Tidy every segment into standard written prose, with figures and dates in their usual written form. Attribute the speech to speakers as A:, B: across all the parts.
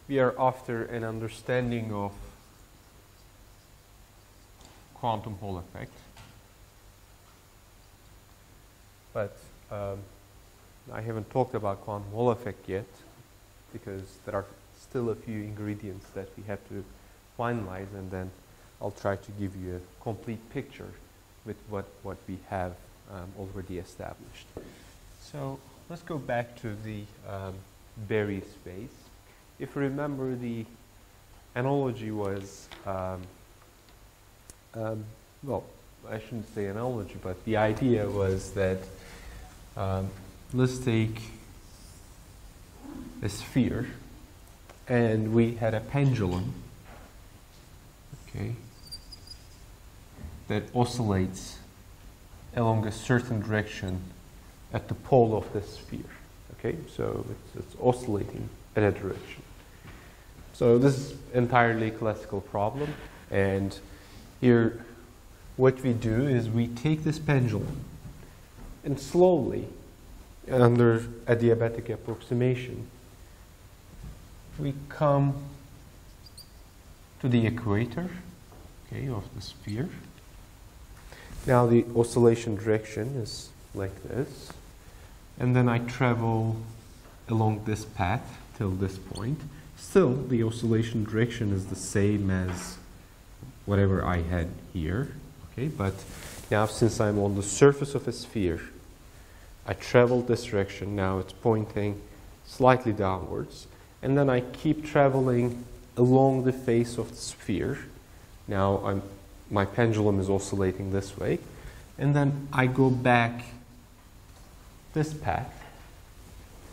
A: we are after an understanding of quantum Hall effect. But I haven't talked about quantum Hall effect yet because there are still a few ingredients that we have to finalize, and then I'll try to give you a complete picture with what we have already established. So let's go back to the Berry space. If you remember, the analogy was, well, I shouldn't say analogy, but the idea was that let's take a sphere and we had a pendulum, okay, that oscillates along a certain direction at the pole of the sphere. Okay, so it's oscillating at a direction. So this is entirely classical problem, and here what we do is we take this pendulum and slowly, under adiabatic approximation, we come to the equator, okay, of the sphere. Now the oscillation direction is like this, and then I travel along this path till this point. Still, the oscillation direction is the same as whatever I had here, okay, but now since I'm on the surface of a sphere, I travel this direction. Now it's pointing slightly downwards, and then I keep traveling along the face of the sphere. Now my pendulum is oscillating this way, and then I go back this path,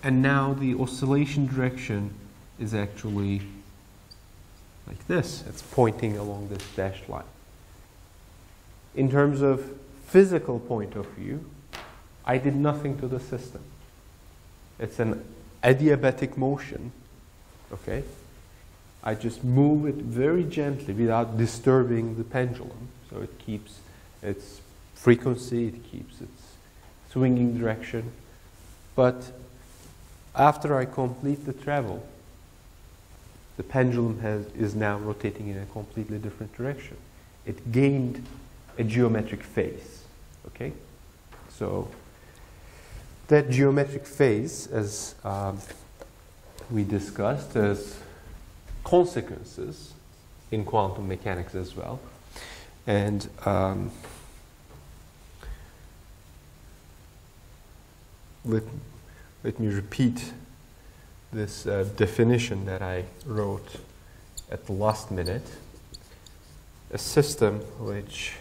A: and now the oscillation direction is actually like this. It's pointing along this dashed line. In terms of physical point of view, I did nothing to the system. It's an adiabatic motion, okay? I just move it very gently without disturbing the pendulum. So it keeps its frequency, it keeps its swinging direction. But after I complete the travel, the pendulum is now rotating in a completely different direction. It gained a geometric phase, okay? So that geometric phase, as we discussed, has consequences in quantum mechanics as well. And let me repeat this definition that I wrote at the last minute. A system which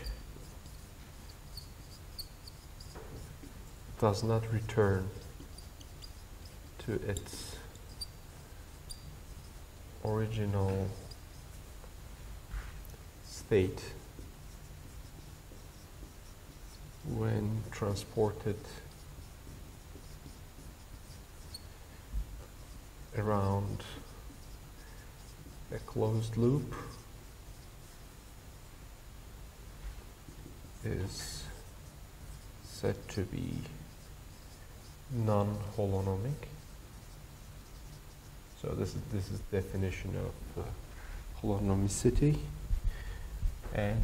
A: does not return to its original state when transported around a closed loop is said to be non-holonomic. So this is the definition of holonomicity, and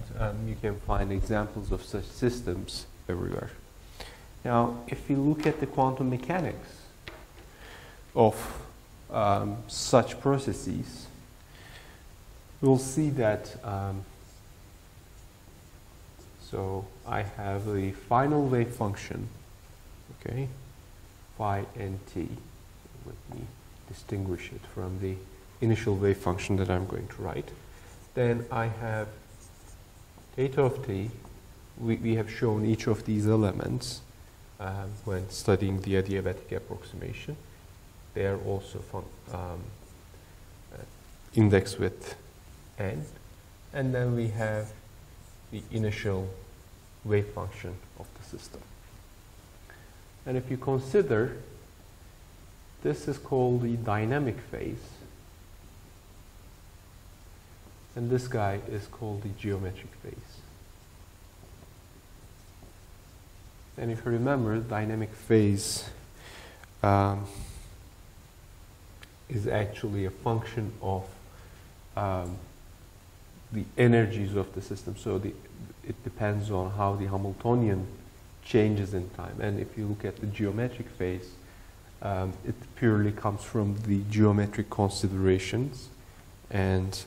A: you can find examples of such systems everywhere. Now, if you look at the quantum mechanics of such processes, we'll see that so I have a final wave function, okay, phi n t. Let me distinguish it from the initial wave function that I'm going to write. Then I have theta of t. We have shown each of these elements when studying the adiabatic approximation. They are also indexed with n. And then we have the initial wave function of the system. And if you consider, this is called the dynamic phase, and this guy is called the geometric phase. And if you remember, dynamic phase is actually a function of the energies of the system. So it depends on how the Hamiltonian changes in time. And if you look at the geometric phase, it purely comes from the geometric considerations, and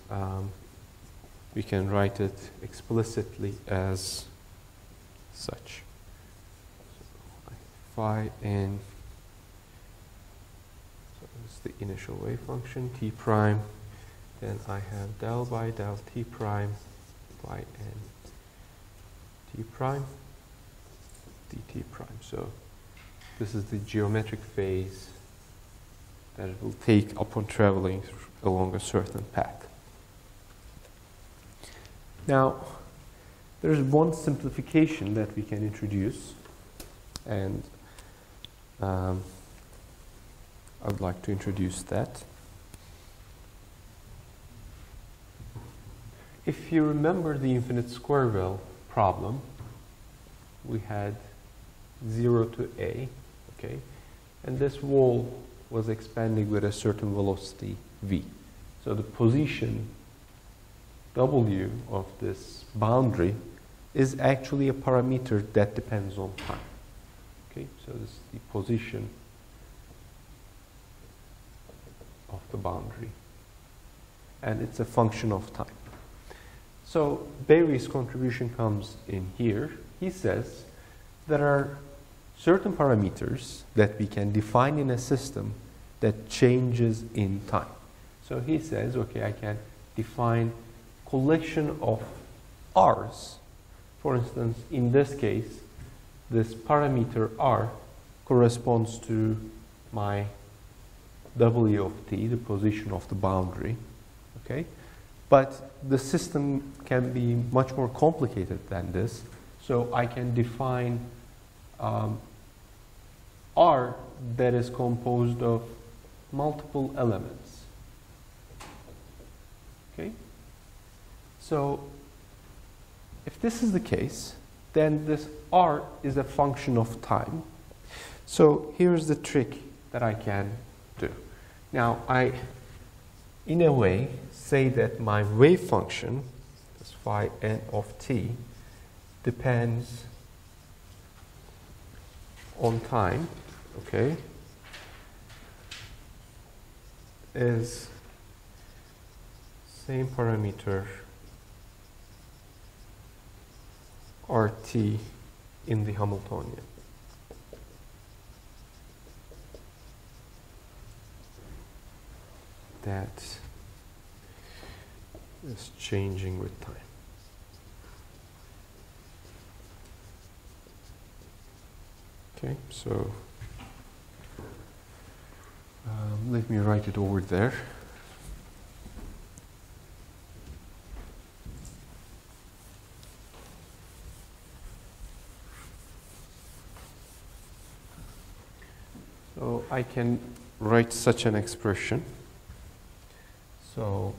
A: we can write it explicitly as such. So phi n, so this is the initial wave function, t prime. Then I have del by del t prime by n t prime dt prime. So this is the geometric phase that it will take upon traveling along a certain path. Now, there's one simplification that we can introduce, and I would like to introduce that. If you remember the infinite square well problem, we had 0 to a, okay, and this wall was expanding with a certain velocity v. So the position w of this boundary is actually a parameter that depends on time. Okay, so this is the position of the boundary, and it's a function of time. So Barry's contribution comes in here. He says there are certain parameters that we can define in a system that changes in time. So he says, okay, I can define collection of r's. For instance, in this case, this parameter r corresponds to my w of t, the position of the boundary, okay? But the system can be much more complicated than this. So I can define R that is composed of multiple elements. Okay? So if this is the case, then this R is a function of time. So here's the trick that I can do. Now I, in a way, say that my wave function, this phi n of t, depends on time, okay, is same parameter RT in the Hamiltonian. That is changing with time. Okay, so let me write it over there. So I can write such an expression. So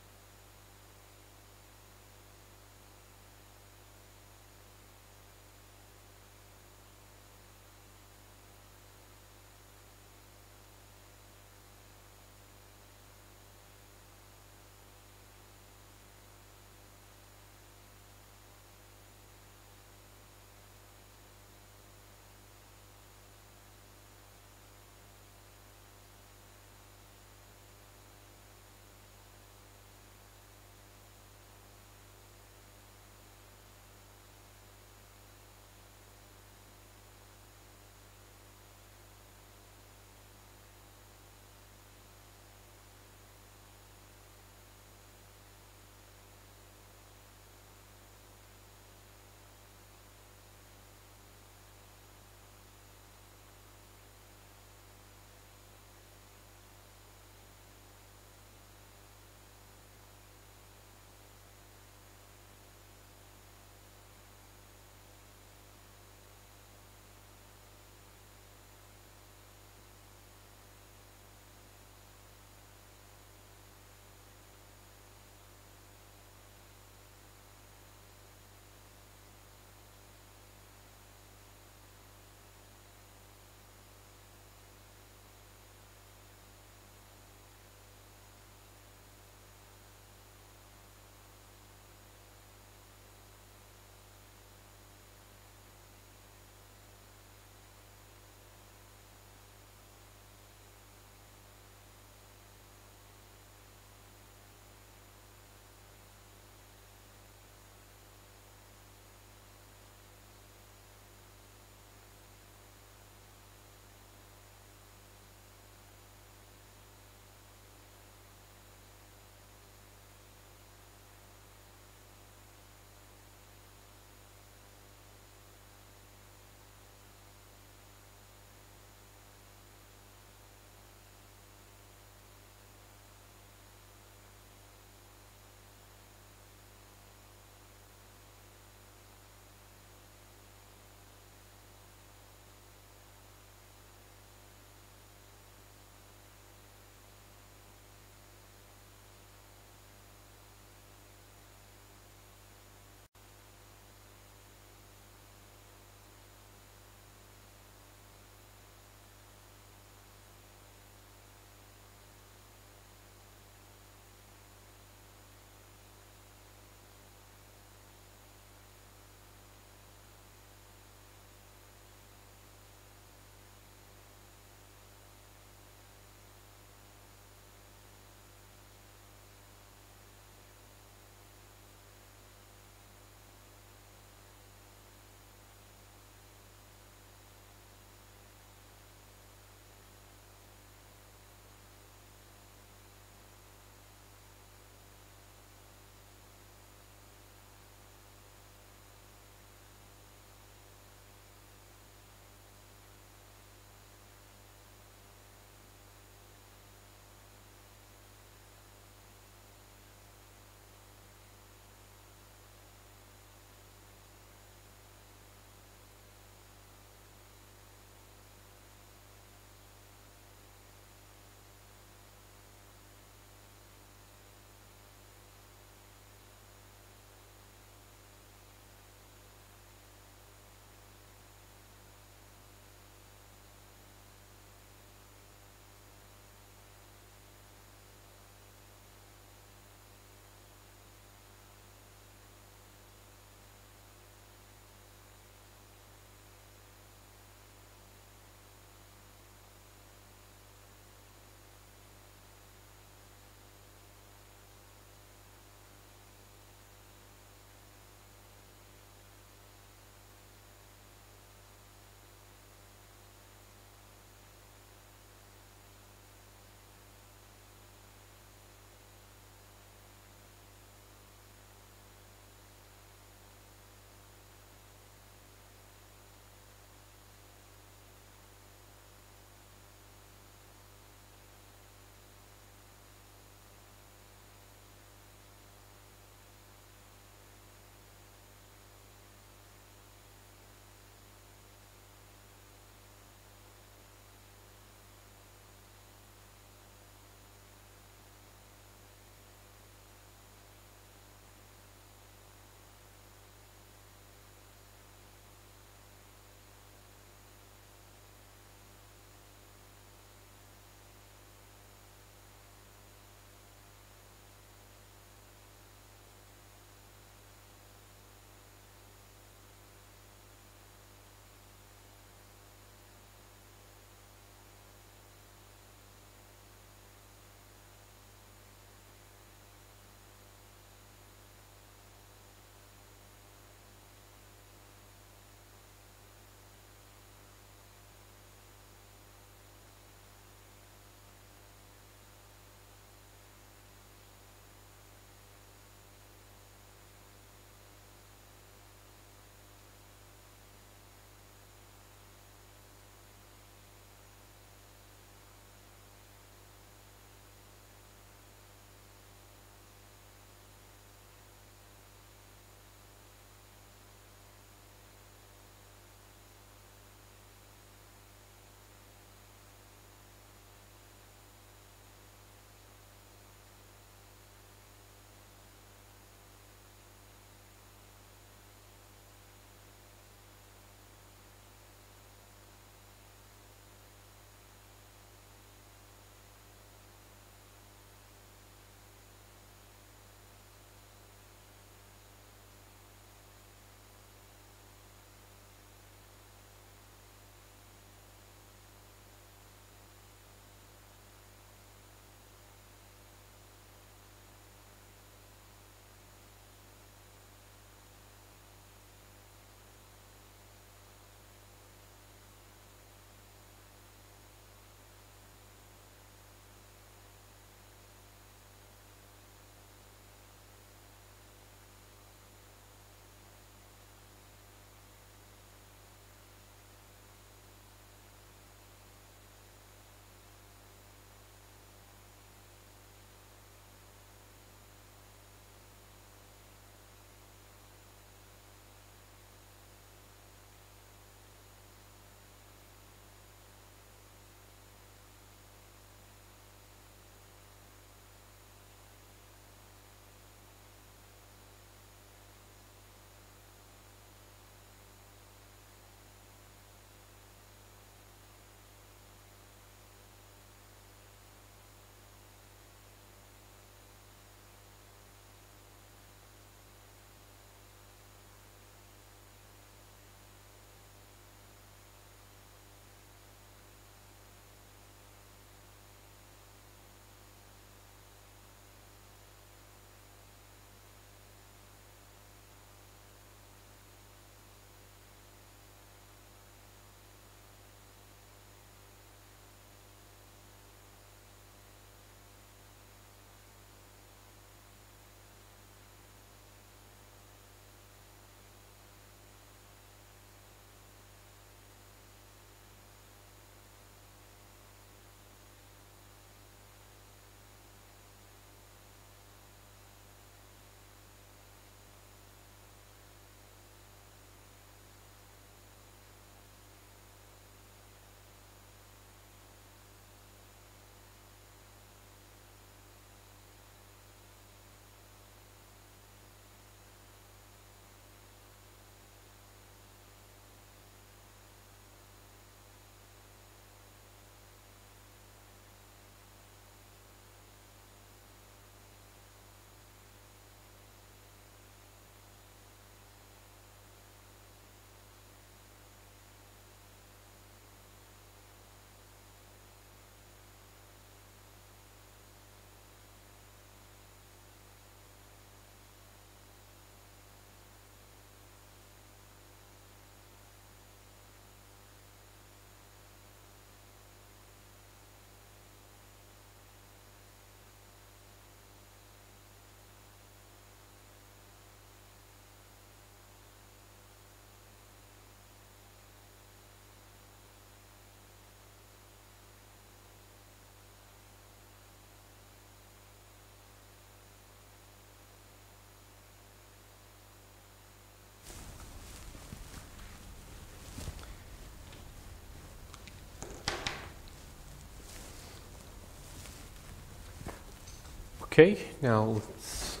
A: Okay, now let's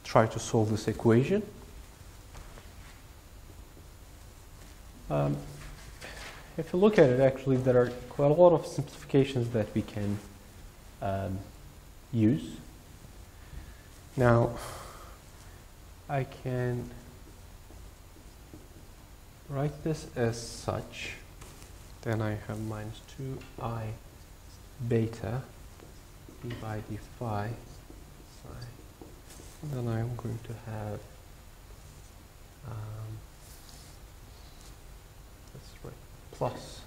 A: try to solve this equation. If you look at it, actually, there are quite a lot of simplifications that we can use. Now, I can write this as such. Then I have minus 2I beta d by d phi psi. And then I'm going to have let's write plus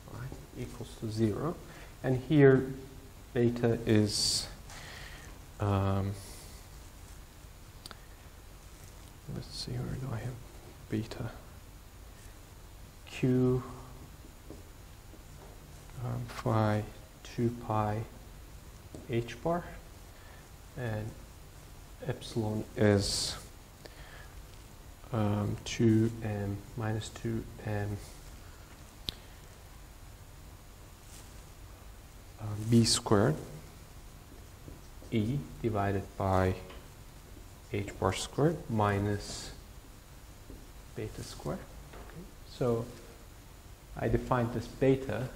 A: phi equals to 0. And here beta is let's see, where do I have beta? Q phi 2 pi h bar, and epsilon is 2m minus 2m b squared e divided by h bar squared minus beta squared. Okay. So I defined this beta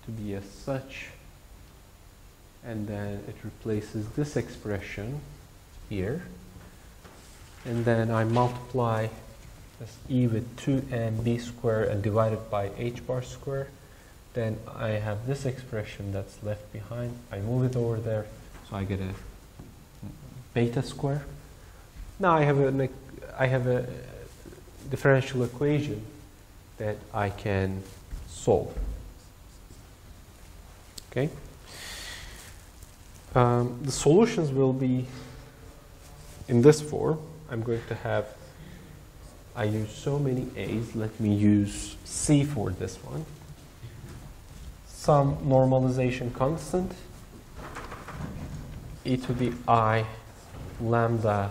A: to be as such, and then it replaces this expression here, and then I multiply this e with 2m b squared and divided by h bar squared. Then I have this expression that's left behind. I move it over there, so I get a beta square. Now I have a differential equation that I can solve. Okay. The solutions will be in this form. I'm going to have, I use so many a's, let me use c for this one. Some normalization constant, e to the I lambda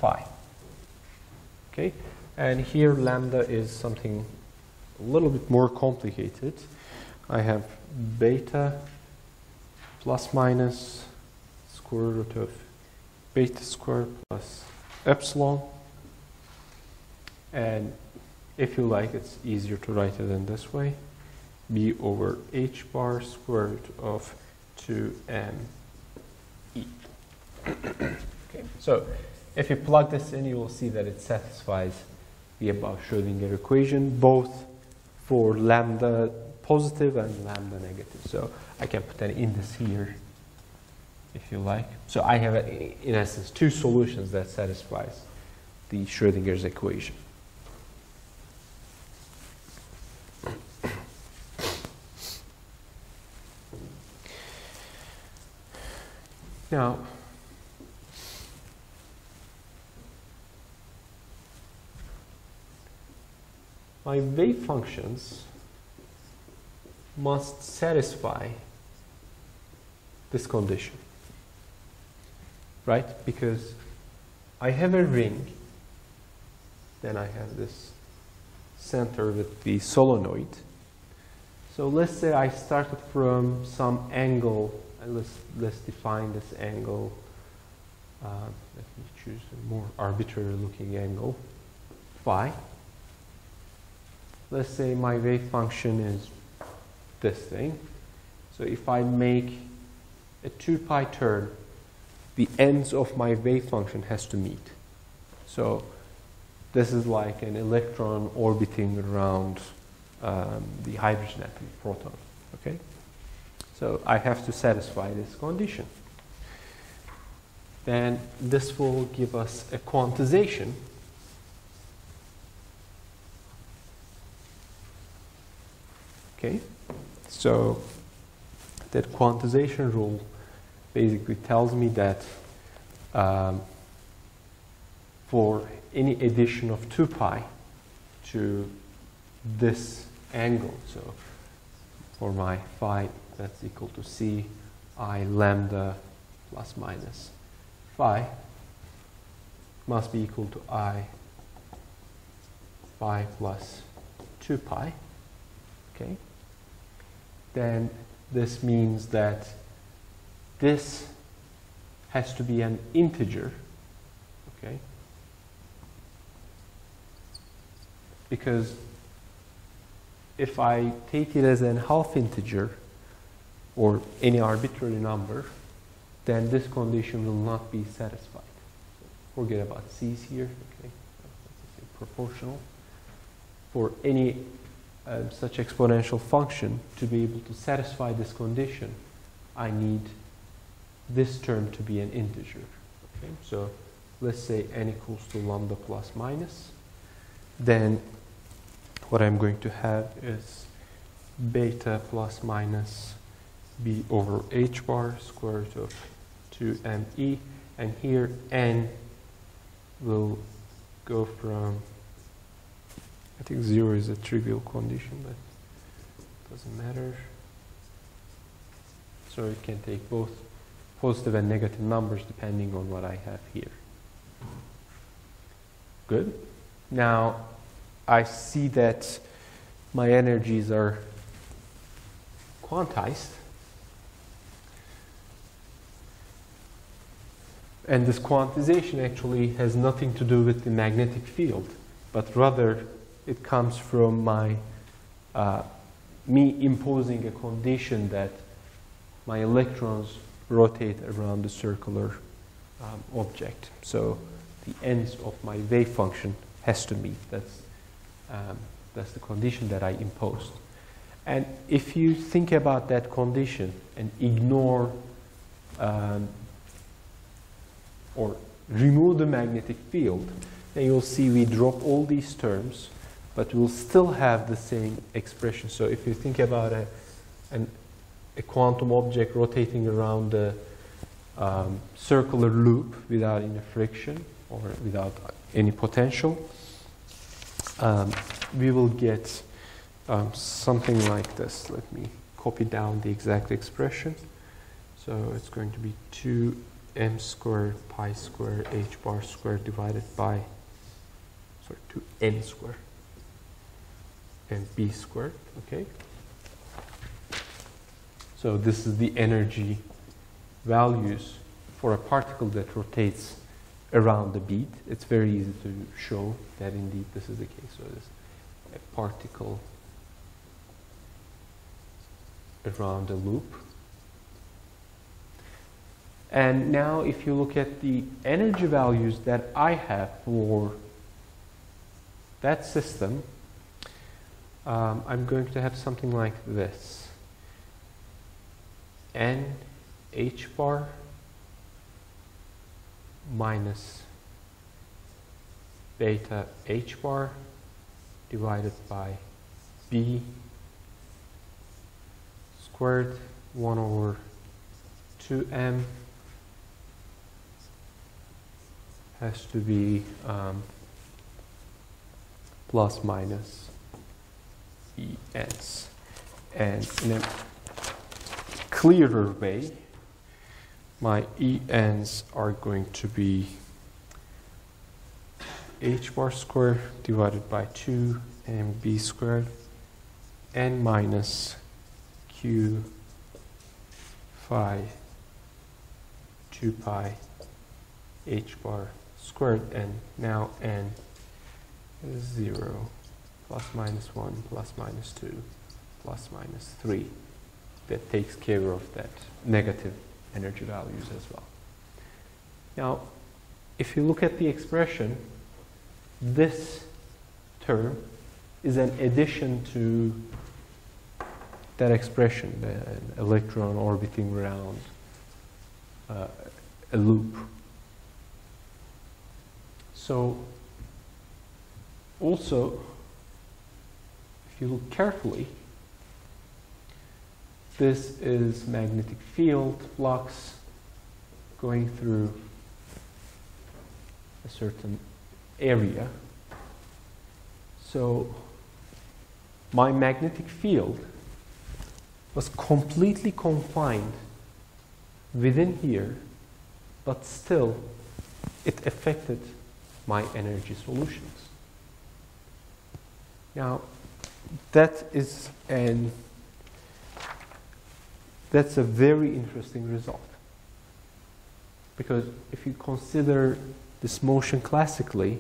A: phi. Okay, and here lambda is something a little bit more complicated. I have beta plus minus square root of beta squared plus epsilon, and if you like, it's easier to write it in this way, b over h bar square root of 2m e. Okay, so if you plug this in, you will see that it satisfies the above Schrödinger equation, both for lambda positive and lambda negative. So I can put an index here if you like. So I have, in essence, two solutions that satisfies the Schrödinger's equation. Now, my wave functions must satisfy this condition, right? Because I have a ring, then I have this center with the solenoid. So let's say I started from some angle, and let's define this angle. Let me choose a more arbitrary looking angle, phi. Let's say my wave function is this thing. So if I make a 2 pi turn, the ends of my wave function has to meet. So this is like an electron orbiting around the hydrogen atom, proton. Okay? So I have to satisfy this condition. Then this will give us a quantization. Okay? So that quantization rule basically tells me that for any addition of 2 pi to this angle, so for my phi, that's equal to c I lambda plus minus phi, must be equal to I phi plus 2 pi. okay, then this means that this has to be an integer, okay, because if I take it as a half integer or any arbitrary number, then this condition will not be satisfied. So forget about c's here, okay, that's proportional. For any such exponential function to be able to satisfy this condition, I need this term to be an integer. Okay? So let's say n equals to lambda plus minus. Then what I'm going to have is beta plus minus b over h bar square root of 2me. And here n will go from, I think 0 is a trivial condition, but it doesn't matter. So it can take both positive and negative numbers depending on what I have here. Good. Now I see that my energies are quantized. And this quantization actually has nothing to do with the magnetic field, but rather it comes from my me imposing a condition that my electrons rotate around the circular object. So the ends of my wave function has to meet. That's the condition that I imposed. And if you think about that condition and ignore or remove the magnetic field, then you'll see we drop all these terms, but we'll still have the same expression. So if you think about a quantum object rotating around a circular loop without any friction or without any potential, we will get something like this. Let me copy down the exact expression. So it's going to be 2m squared pi squared h bar squared divided by, 2n squared and b squared, okay? So this is the energy values for a particle that rotates around the bead. It's very easy to show that indeed this is the case. So there's a particle around a loop. And now if you look at the energy values that I have for that system, I'm going to have something like this. N h bar minus beta h bar divided by b squared 1 over 2m has to be plus minus ENs. And in a clearer way, my ENs are going to be h bar squared divided by 2 mb squared n minus q phi 2 pi h bar squared, and now n is 0, plus minus 1, plus minus 2, plus minus 3. That takes care of that negative energy values as well. Now, if you look at the expression, this term is an addition to that expression, the electron orbiting around a loop. So, also, if you look carefully, this is magnetic field flux going through a certain area. So my magnetic field was completely confined within here, but still it affected my energy solutions. Now, that's a very interesting result. Because if you consider this motion classically,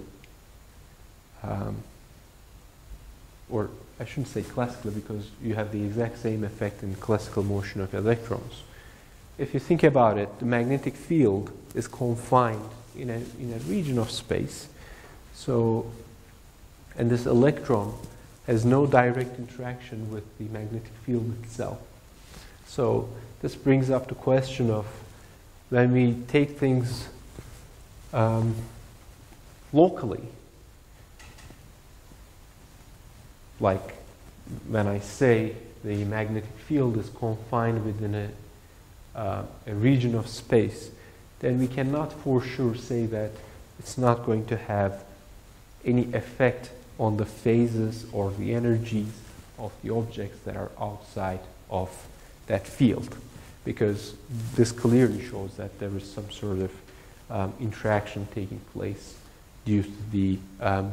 A: or I shouldn't say classically because you have the exact same effect in classical motion of electrons. If you think about it, the magnetic field is confined in a region of space. So, and this electron has no direct interaction with the magnetic field itself. So this brings up the question of when we take things locally, like when I say the magnetic field is confined within a region of space, then we cannot for sure say that it's not going to have any effect on the phases or the energies of the objects that are outside of that field, because this clearly shows that there is some sort of interaction taking place due to the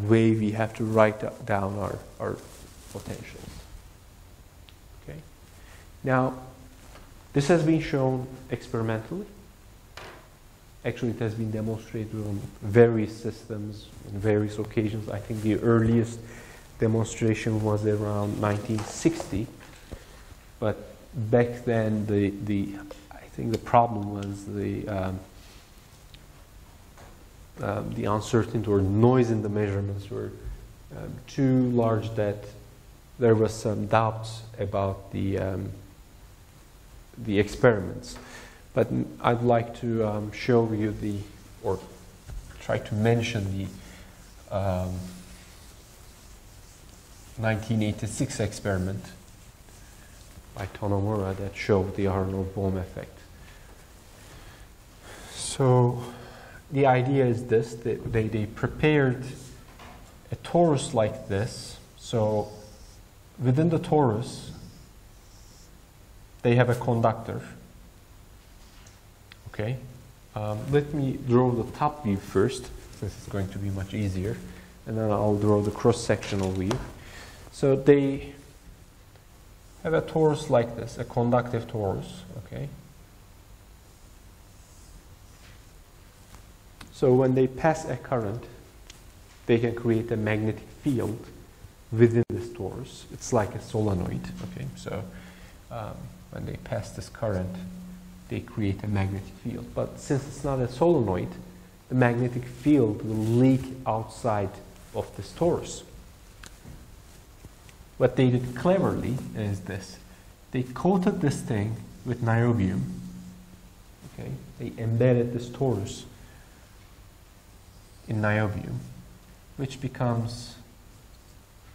A: way we have to write down our potentials. Okay. Now, this has been shown experimentally. Actually, it has been demonstrated on various systems on various occasions. I think the earliest demonstration was around 1960, but back then I think the problem was the uncertainty or noise in the measurements were too large that there was some doubts about the experiments. But I'd like to show you or try to mention the 1986 experiment by Tonomura that showed the Arnold-Bohm effect. So the idea is this, that they prepared a torus like this. So within the torus, they have a conductor. Okay, let me draw the top view first, since it's going to be much easier, and then I'll draw the cross-sectional view. So they have a torus like this, a conductive torus. Okay. So when they pass a current, they can create a magnetic field within this torus. It's like a solenoid. Okay, so when they pass this current, they create a magnetic field. But since it's not a solenoid, the magnetic field will leak outside of this torus. What they did cleverly is this. They coated this thing with niobium. Okay? They embedded this torus in niobium, which becomes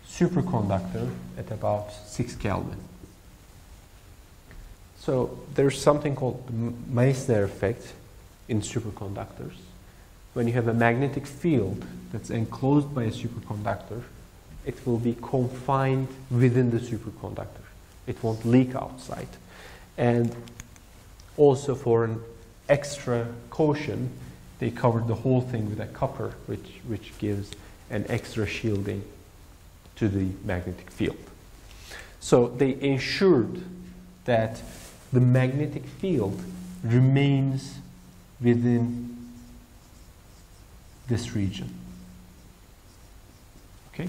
A: superconductor at about 6 Kelvin. So there's something called the Meissner effect in superconductors. When you have a magnetic field that's enclosed by a superconductor, it will be confined within the superconductor. It won't leak outside. And also for an extra caution, they covered the whole thing with a copper, which gives an extra shielding to the magnetic field. So they ensured that the magnetic field remains within this region. Okay?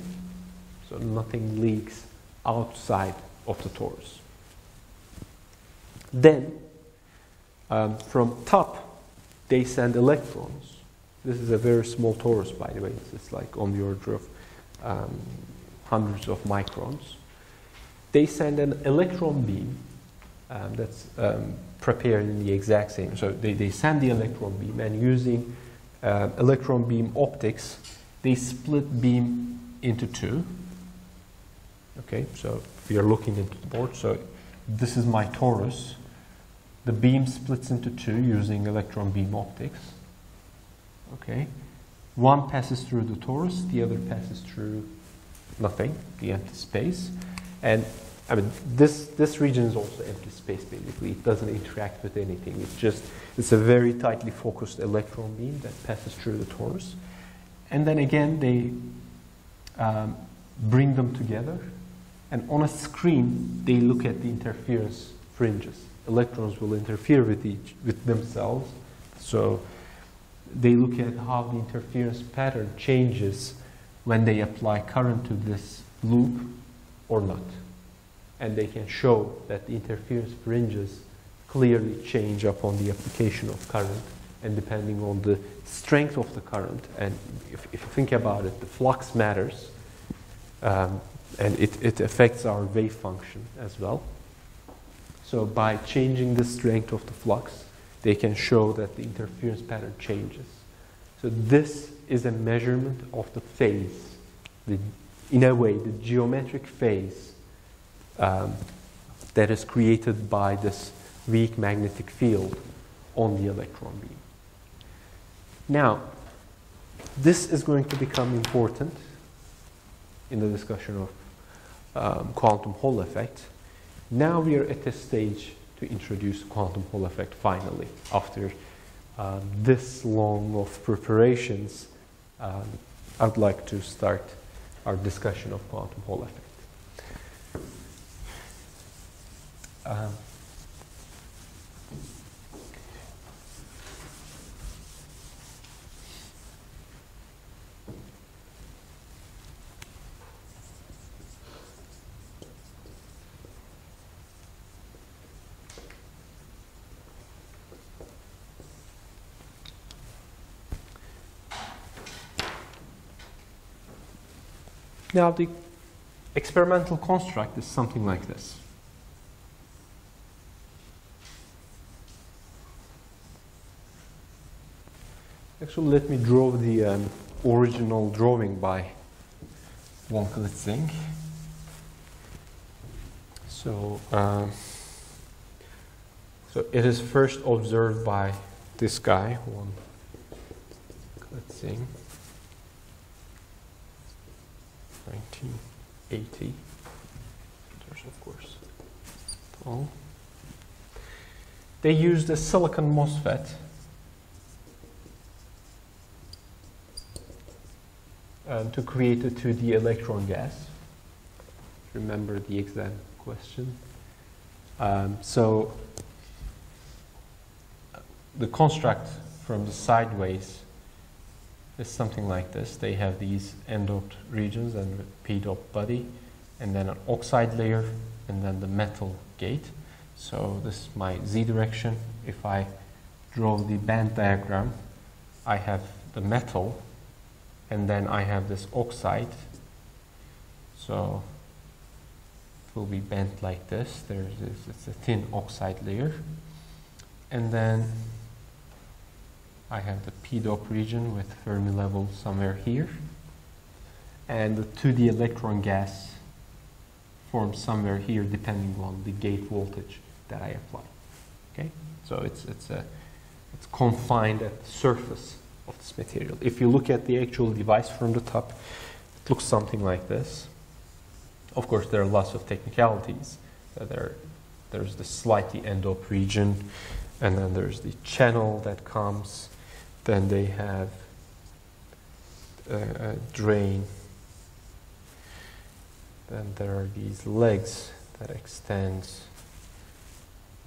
A: So nothing leaks outside of the torus. Then, from top, they send electrons. This is a very small torus, by the way. It's like on the order of hundreds of microns. They send an electron beam that's prepared in the exact same. So they send the electron beam, and using electron beam optics, they split beam into two. Okay, so we are looking into the board. So this is my torus. The beam splits into two using electron beam optics. Okay, one passes through the torus, the other passes through nothing, the empty space. And I mean, this region is also empty space, basically. It doesn't interact with anything. It's a very tightly focused electron beam that passes through the torus. And then again, they bring them together And on a screen, they look at the interference fringes. Electrons will interfere with themselves. So they look at how the interference pattern changes when they apply current to this loop or not. And they can show that the interference fringes clearly change upon the application of current, and depending on the strength of the current, and if you think about it, the flux matters, and it affects our wave function as well. So by changing the strength of the flux, they can show that the interference pattern changes. So this is a measurement of the phase, in a way, the geometric phase that is created by this weak magnetic field on the electron beam. Now, this is going to become important in the discussion of quantum Hall effect. Now we are at the stage to introduce quantum Hall effect finally. After this long of preparations, I'd like to start our discussion of quantum Hall effect. Now, the experimental construct is something like this. Actually, let me draw the original drawing by von Klitzing. So it is first observed by this guy, von Klitzing. 1980. There's, of course, all. They used a silicon MOSFET to create a 2D electron gas. Remember the exam question. So the construct from the sideways is something like this. They have these n-doped regions and p-doped body, and then an oxide layer, and then the metal gate. So this is my z direction. If I draw the band diagram, I have the metal, and then I have this oxide. So it will be bent like this. It's a thin oxide layer. And then I have the p-doped region with Fermi level somewhere here. And the 2D electron gas forms somewhere here depending on the gate voltage that I apply. Okay? So it's confined at the surface of this material. If you look at the actual device from the top, it looks something like this. Of course, there are lots of technicalities. There's the slightly n-doped region, and then there's the channel that comes. Then they have a drain. Then there are these legs that extend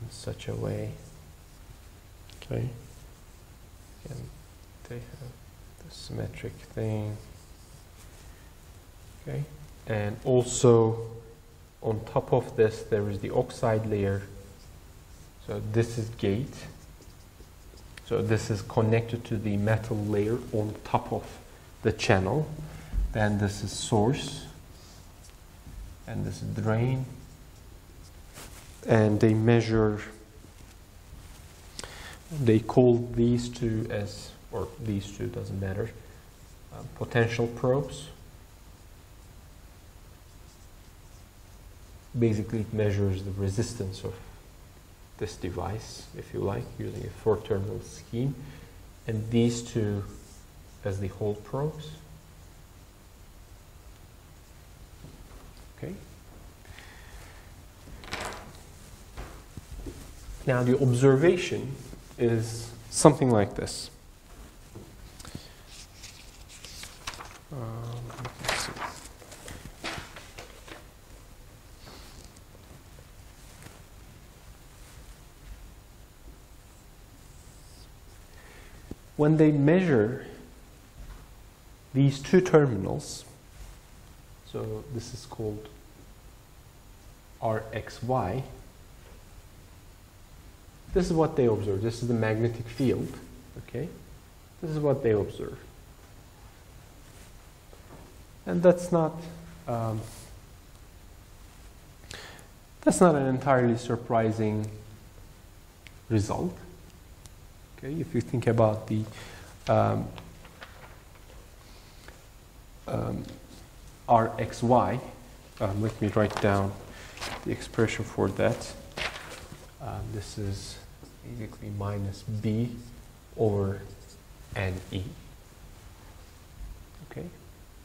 A: in such a way. Okay. And they have the symmetric thing. Okay. And also on top of this there is the oxide layer. So this is gate. So this is connected to the metal layer on top of the channel. Then this is source. And this is drain. And they measure, they call these two as, or these two, doesn't matter, potential probes. Basically it measures the resistance of this device, if you like, using a four-terminal scheme, and these two as the Hall probes. Okay. Now the observation is something like this. Let's see. when they measure these two terminals, so this is called RXY, this is what they observe. This is the magnetic field, okay? This is what they observe. And that's not an entirely surprising result. Okay, if you think about the RXY, let me write down the expression for that. This is basically minus B over NE. Okay,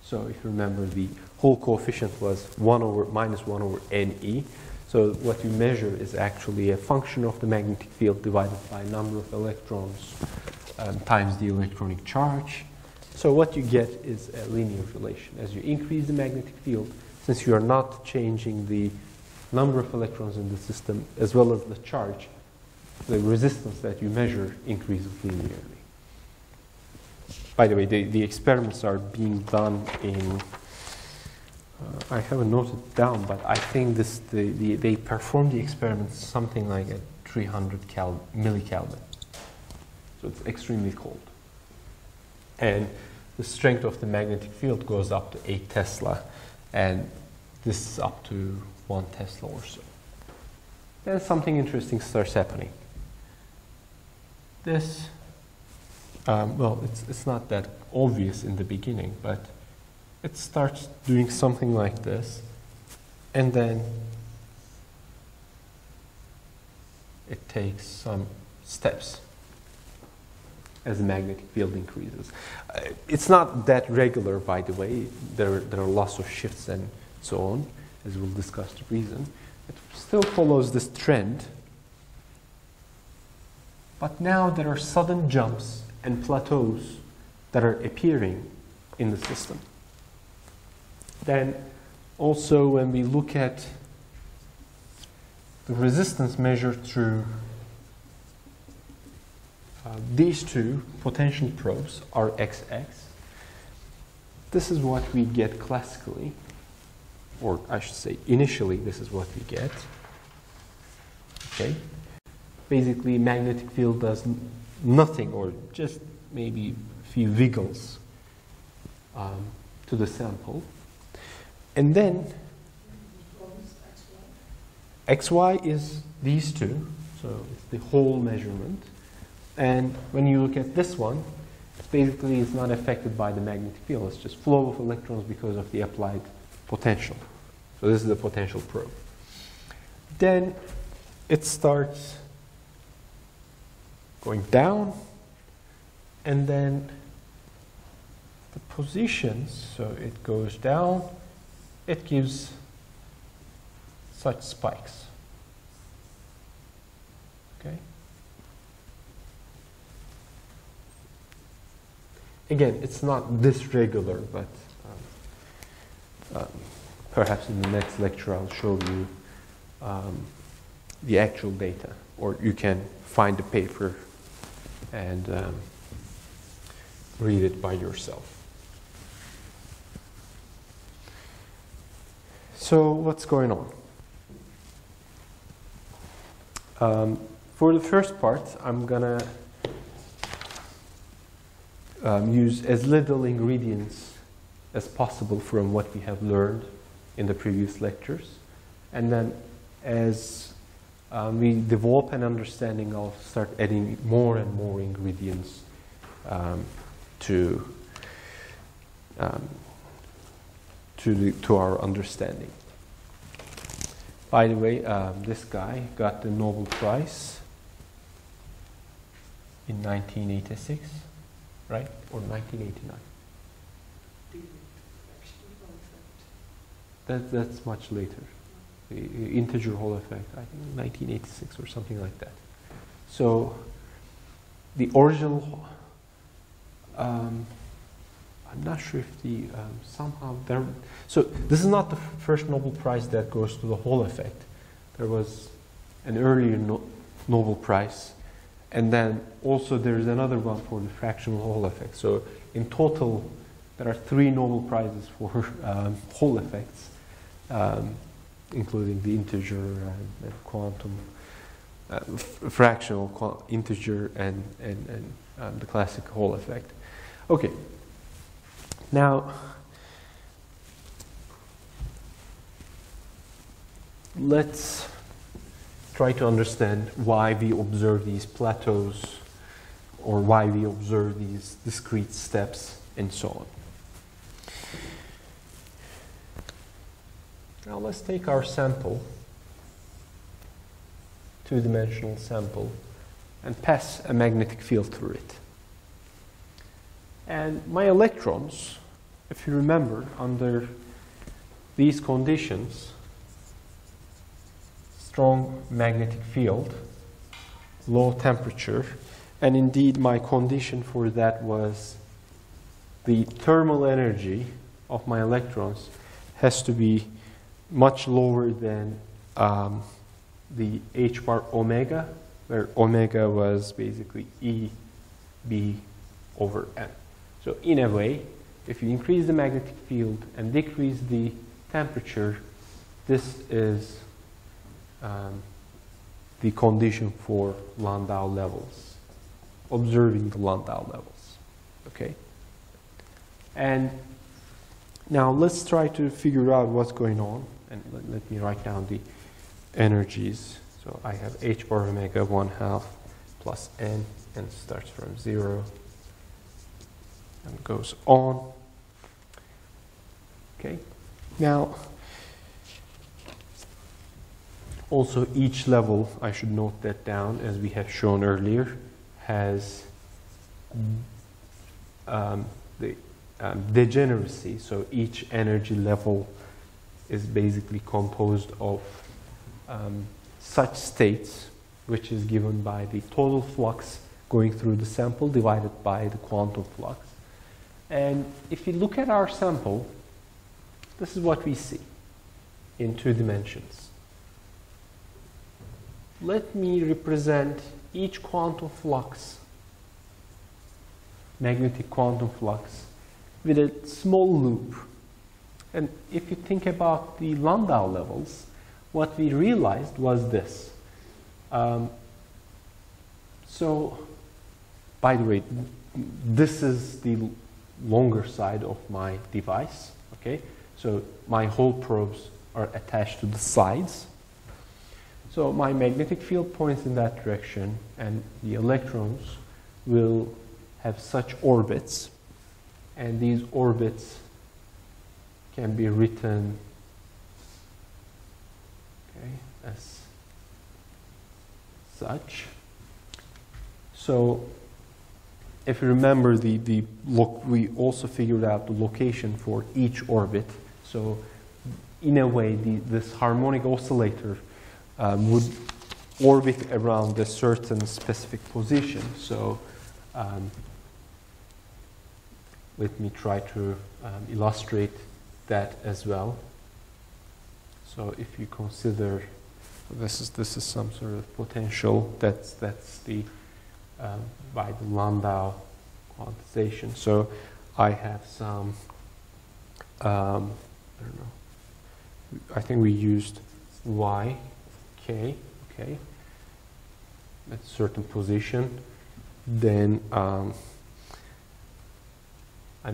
A: so if you remember, the whole coefficient was minus 1 over NE. So what you measure is actually a function of the magnetic field divided by number of electrons times the electronic charge. So what you get is a linear relation. As you increase the magnetic field, since you are not changing the number of electrons in the system as well as the charge, the resistance that you measure increases linearly. By the way, the experiments are being done in, I haven't noted it down, but I think they perform the experiments something like at 300 millikelvin. So it's extremely cold. And the strength of the magnetic field goes up to 8 Tesla, and this is up to 1 Tesla or so. Then something interesting starts happening. This, well, it's not that obvious in the beginning, but it starts doing something like this, and then it takes some steps as the magnetic field increases. It's not that regular, by the way. There are lots of shifts and so on, as we'll discuss the reason. It still follows this trend, but now there are sudden jumps and plateaus that are appearing in the system. Then also when we look at the resistance measured through these two potential probes, RXX, this is what we get classically, or I should say initially this is what we get. Okay, basically magnetic field does nothing, or just maybe a few wiggles to the sample, and then XY is these two, so it's the whole measurement. And when you look at this one, basically it's not affected by the magnetic field. It's just flow of electrons because of the applied potential. So this is the potential probe. Then it starts going down, and then the positions, so it goes down, it gives such spikes. Okay? Again, it's not this regular, but perhaps in the next lecture I'll show you the actual data, or you can find the paper and read it by yourself. So what's going on? For the first part, I'm gonna use as little ingredients as possible from what we have learned in the previous lectures. And then as we develop an understanding, I'll start adding more and more ingredients to our understanding. By the way, this guy got the Nobel Prize in 1986. Right? Or 1989? That's much later. The integer Hall effect, I think 1986 or something like that. So the original, I'm not sure if the, somehow there, so this is not the first Nobel Prize that goes to the Hall effect. There was an earlier Nobel Prize, And then also there's another one for the fractional Hall effect. So in total, there are 3 Nobel Prizes for Hall effects, including the integer and quantum, fractional integer and the classic Hall effect. Okay. Now, let's try to understand why we observe these plateaus, or why we observe these discrete steps, and so on. Now let's take our sample, 2-dimensional sample, and pass a magnetic field through it. And my electrons, if you remember, under these conditions, strong magnetic field, low temperature, and indeed my condition for that was the thermal energy of my electrons has to be much lower than the h bar omega, where omega was basically EB over m. So in a way, if you increase the magnetic field and decrease the temperature, this is the condition for Landau levels, observing the Landau levels, okay? And now let's try to figure out what's going on, and let me write down the energies. So I have h bar omega 1/2 plus n, and starts from 0 and goes on. Okay, now also each level, I should note that down, as we have shown earlier, has the degeneracy. So each energy level is basically composed of such states, which is given by the total flux going through the sample divided by the quantum flux. And if you look at our sample, this is what we see in 2 dimensions. Let me represent each quantum flux, magnetic quantum flux, with a small loop. And if you think about the Landau levels, what we realized was this. So, by the way, this is the longer side of my device, okay? So my Hall probes are attached to the sides. So my magnetic field points in that direction, and the electrons will have such orbits, and these orbits can be written as such. So if you remember, we also figured out the location for each orbit. So in a way, this harmonic oscillator would orbit around a certain specific position. So let me try to illustrate that as well. So if you consider this is some sort of potential, that's the by the Landau quantization. So I have some I don't know, I think we used y k, okay, at a certain position. Then I'm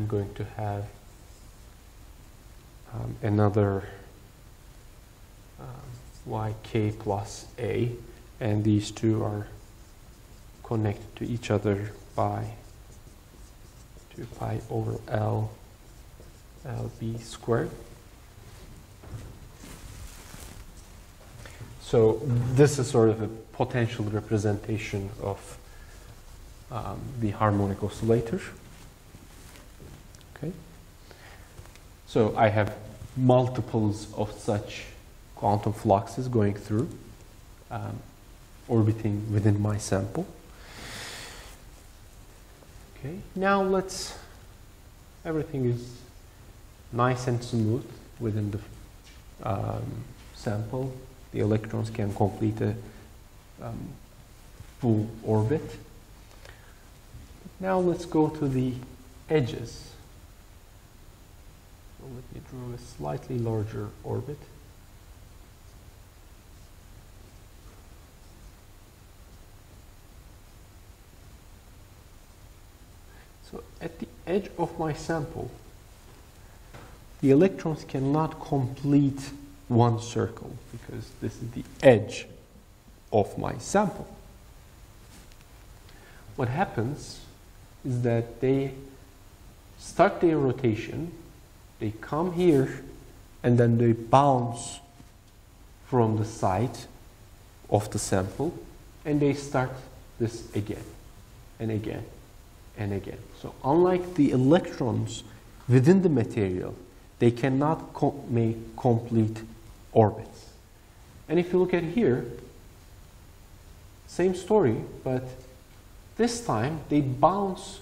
A: going to have another yk plus a, and these two are connected to each other by 2 pi over L LB squared. So this is sort of a potential representation of the harmonic oscillator. Okay. So I have multiples of such quantum fluxes going through, orbiting within my sample. Okay. Now everything is nice and smooth within the sample. The electrons can complete a full orbit. Now let's go to the edges. So let me draw a slightly larger orbit. So at the edge of my sample, the electrons cannot complete one circle because this is the edge of my sample. What happens is that they start their rotation, they come here, and then they bounce from the side of the sample, and they start this again and again and again. So unlike the electrons within the material, they cannot make complete orbits. And if you look at here, same story, but this time they bounce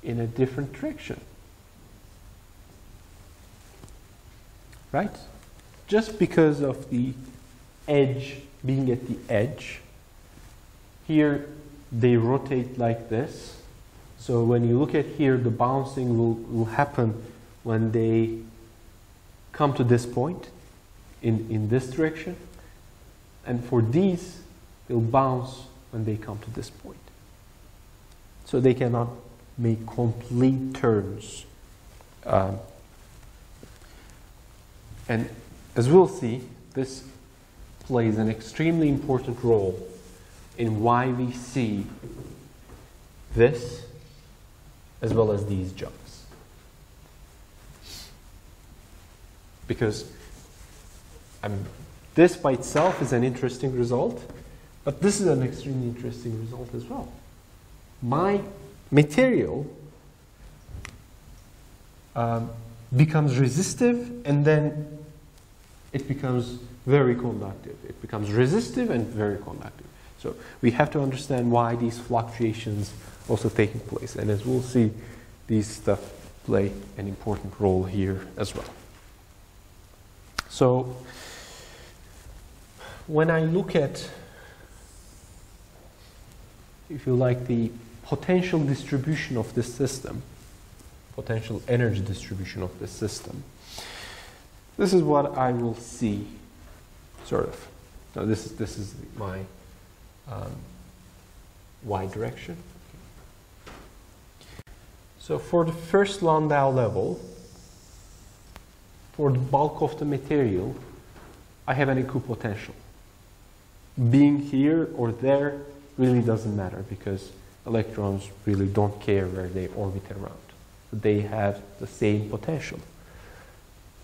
A: in a different direction. Right? Just because of the edge being at the edge, here they rotate like this. So when you look at here, the bouncing will happen when they come to this point in this direction. And for these, they'll bounce when they come to this point. So they cannot make complete turns. And as we'll see, this plays an extremely important role in why we see this as well as these jumps. Because this by itself is an interesting result, but this is an extremely interesting result as well. My material becomes resistive, and then it becomes very conductive. It becomes resistive and very conductive. So we have to understand why these fluctuations also taking place. And as we'll see, these stuff play an important role here as well. So when I look at, if you like, the potential distribution of this system, potential energy distribution of this system, this is what I will see, sort of. Now this is my y direction. So for the first Landau level, for the bulk of the material, I have an equipotential. Being here or there really doesn't matter because electrons really don't care where they orbit around. They have the same potential.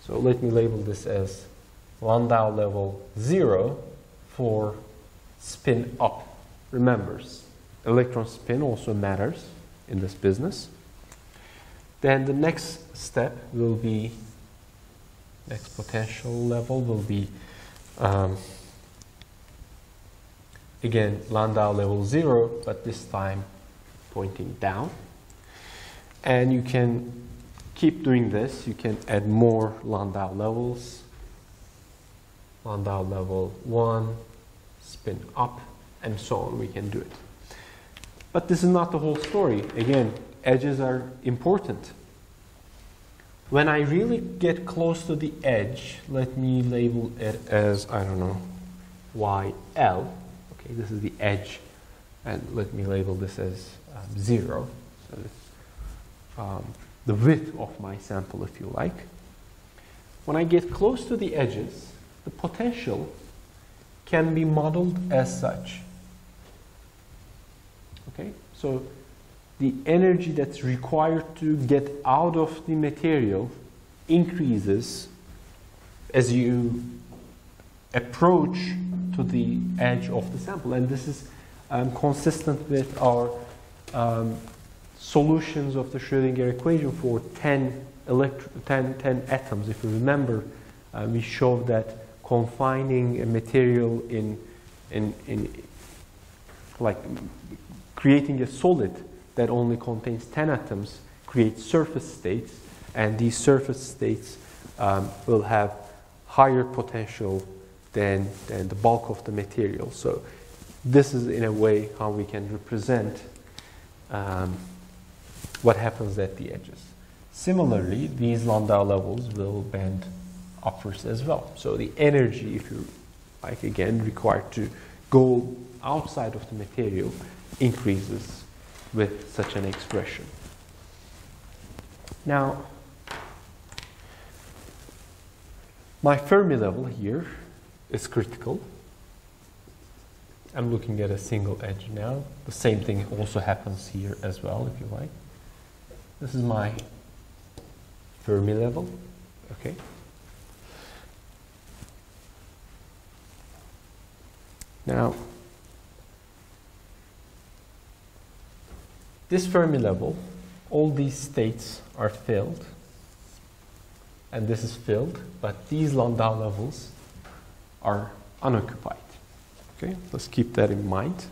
A: So let me label this as Landau level 0 for spin up. Remember, electron spin also matters in this business. Then the next step will be, next potential level will be, again, Landau level 0, but this time pointing down. And you can keep doing this. You can add more Landau levels. Landau level 1, spin up, and so on. We can do it. But this is not the whole story. Again, edges are important. When I really get close to the edge, let me label it as, I don't know, YL. Okay, this is the edge. And let me label this as 0. So it's the width of my sample, if you like. When I get close to the edges, the potential can be modeled as such. Okay, so the energy that's required to get out of the material increases as you approach to the edge of the sample. And this is consistent with our solutions of the Schrödinger equation for 10 atoms. If you remember, we showed that confining a material in like creating a solid that only contains 10 atoms creates surface states, and these surface states will have higher potential than the bulk of the material. So this is in a way how we can represent what happens at the edges. Similarly, these Landau levels will bend upwards as well. So the energy, if you like, again, required to go outside of the material increases with such an expression. Now, my Fermi level here is critical. I'm looking at a single edge now. The same thing also happens here as well, if you like. This is my Fermi level, okay? Now, this Fermi level, all these states are filled, and this is filled, but these Landau levels are unoccupied. Okay, let's keep that in mind.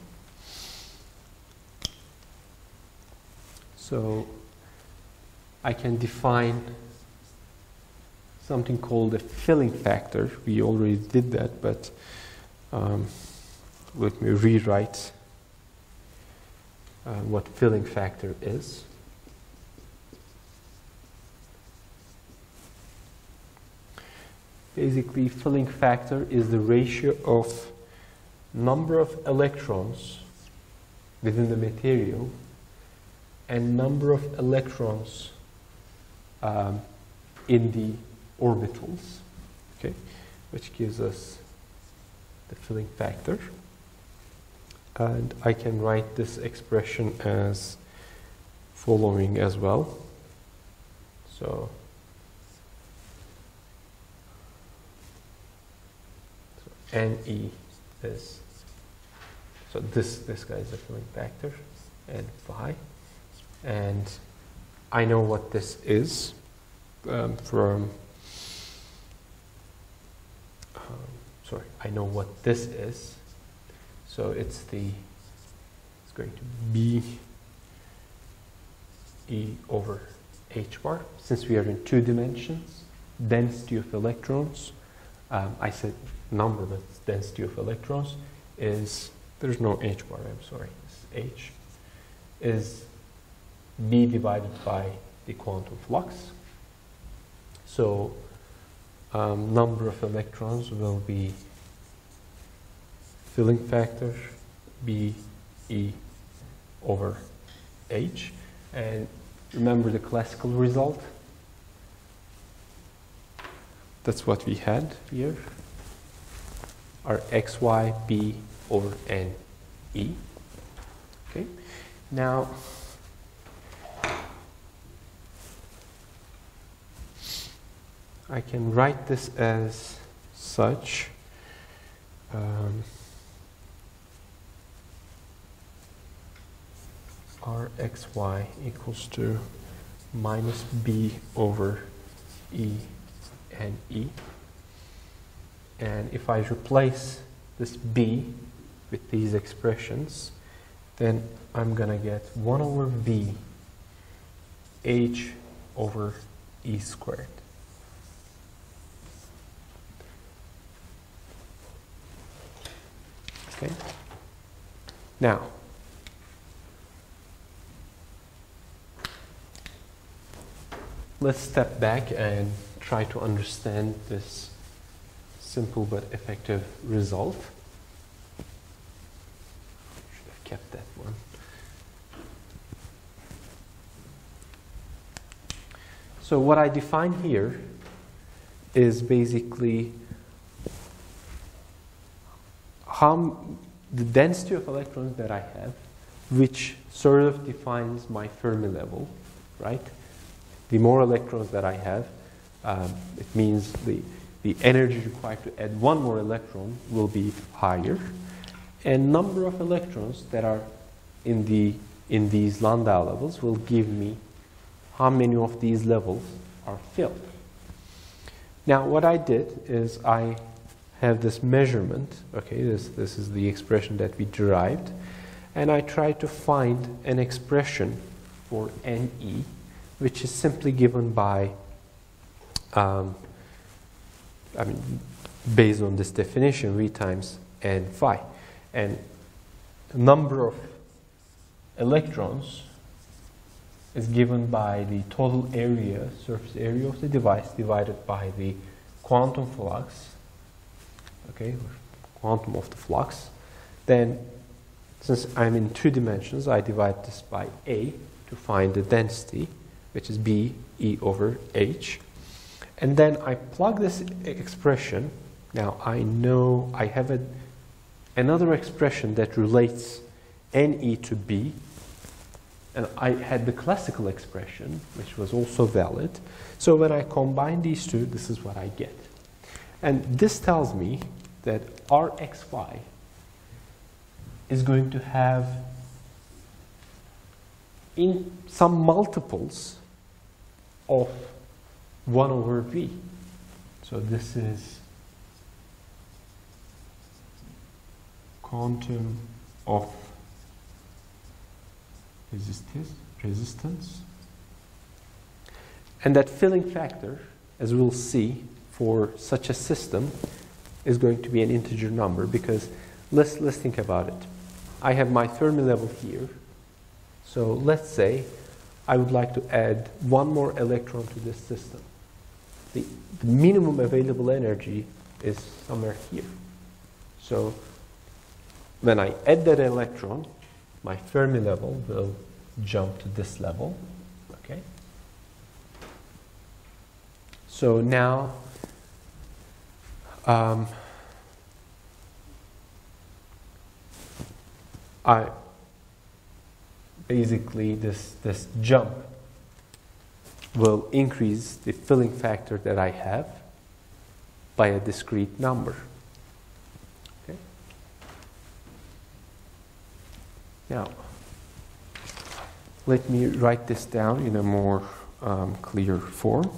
A: So I can define something called a filling factor. We already did that, but let me rewrite what filling factor is. Basically, filling factor is the ratio of number of electrons within the material and number of electrons in the orbitals, okay, which gives us the filling factor. And I can write this expression as following as well. So NE is, so this guy is the filling factor, and phi. And I know what this is I know what this is. So it's going to be E over H bar. Since we are in 2 dimensions, density of electrons, I said number, but density of electrons is, there's no H bar, I'm sorry, it's H, is B divided by the quantum flux. So number of electrons will be filling factor B E over H. And remember the classical result? That's what we had here. Our XY B over N E. Okay. Now, I can write this as such. Rxy equals to minus B over E and E. And if I replace this B with these expressions, then I'm going to get 1 over V H over E squared. Okay. Now, let's step back and try to understand this simple but effective result. Should have kept that one. So what I define here is basically how the density of electrons that I have, which sort of defines my Fermi level, right? The more electrons that I have, it means the energy required to add 1 more electron will be higher, and number of electrons that are in these Landau levels will give me how many of these levels are filled. Now, what I did is I have this measurement. Okay, this is the expression that we derived, and I tried to find an expression for NE, which is simply given by, based on this definition, V times N phi. And number of electrons is given by the total area, surface area of the device divided by the quantum flux, okay, quantum of the flux. Then, since I'm in 2 dimensions, I divide this by A to find the density, which is B E over H. And then I plug this expression. Now I know I have another expression that relates NE to B. And I had the classical expression, which was also valid. So when I combine these two, this is what I get. And this tells me that Rxy is going to have in some multiples of 1 over V. So this is quantum of resistance. And that filling factor, as we'll see, for such a system is going to be an integer number, because let's think about it. I have my Fermi level here. So let's say I would like to add 1 more electron to this system. The minimum available energy is somewhere here. So when I add that electron, my Fermi level will jump to this level. Okay. So now I basically this jump will increase the filling factor that I have by a discrete number. Okay. Now, let me write this down in a more clear form.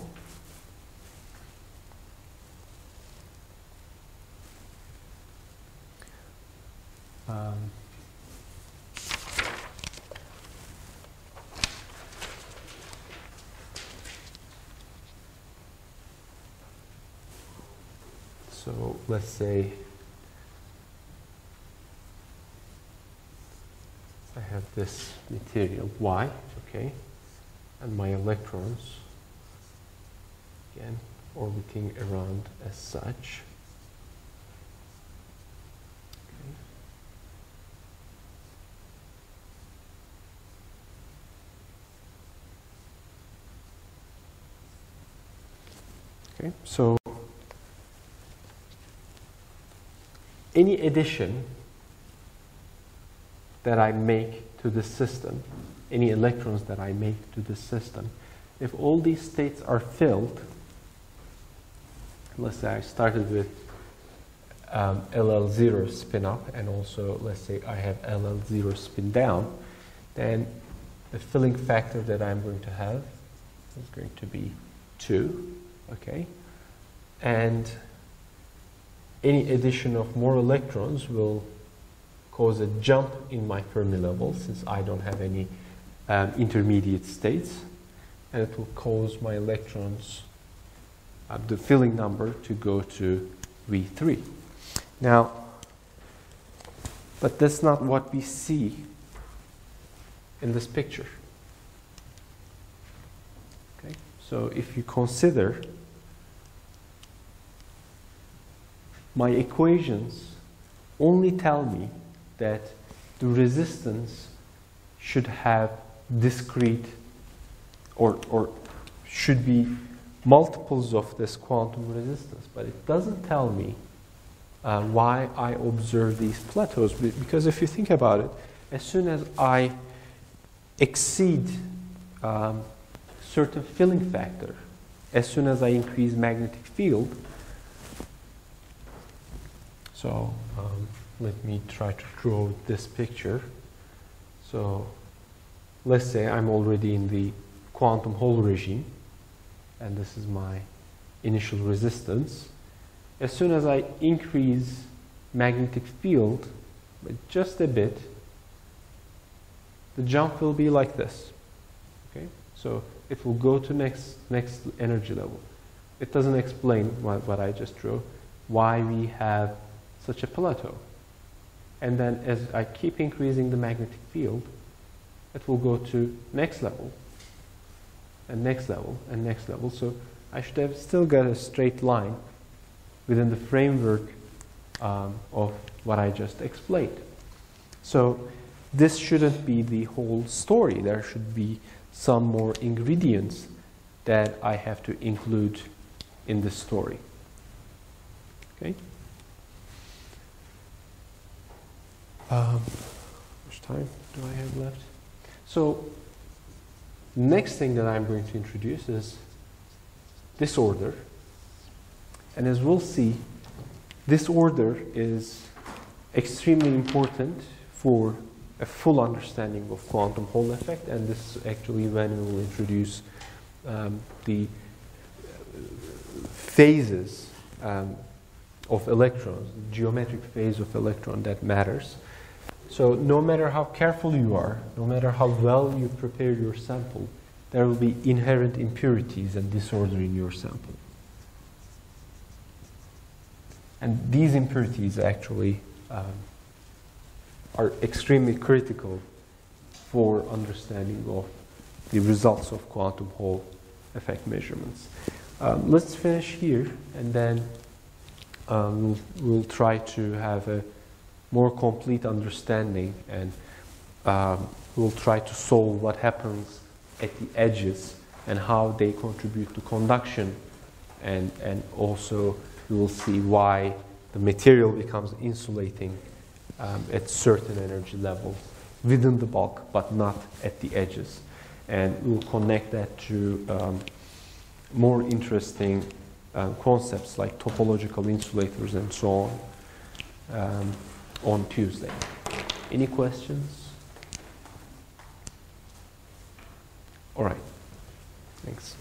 A: So let's say I have this material Y, okay, and my electrons, again, orbiting around as such. Okay, so any addition that I make to the system, any electrons that I make to the system, if all these states are filled, let's say I started with LL0 spin up, and also let's say I have LL0 spin down, then the filling factor that I'm going to have is going to be 2, okay? And any addition of more electrons will cause a jump in my Fermi level, since I don't have any intermediate states, and it will cause my electrons, the filling number, to go to V3. Now, but that's not what we see in this picture. Okay, so if you consider my equations only tell me that the resistance should have discrete or should be multiples of this quantum resistance, but it doesn't tell me why I observe these plateaus. Because if you think about it, as soon as I exceed certain filling factor, as soon as I increase magnetic field, so let me try to draw this picture. So let's say I'm already in the quantum Hall regime, and this is my initial resistance. As soon as I increase magnetic field by just a bit, the jump will be like this. Okay, so it will go to next energy level. It doesn't explain what I just drew, why we have such a plateau. And then as I keep increasing the magnetic field, it will go to next level, and next level, and next level. So I should have still got a straight line within the framework of what I just explained. So this shouldn't be the whole story. There should be some more ingredients that I have to include in the story. Okay? How much time do I have left? So, next thing that I'm going to introduce is this order. And as we'll see, this order is extremely important for a full understanding of quantum Hall effect, and this is actually when we will introduce the phases of electrons, the geometric phase of electron that matters. So no matter how careful you are, no matter how well you prepare your sample, there will be inherent impurities and disorder in your sample. And these impurities actually are extremely critical for understanding of the results of quantum Hall effect measurements. Let's finish here, and then we'll try to have a more complete understanding, and we'll try to solve what happens at the edges and how they contribute to conduction, and also we will see why the material becomes insulating at certain energy levels within the bulk, but not at the edges. And we'll connect that to more interesting concepts like topological insulators and so on Tuesday. Any questions? All right. Thanks.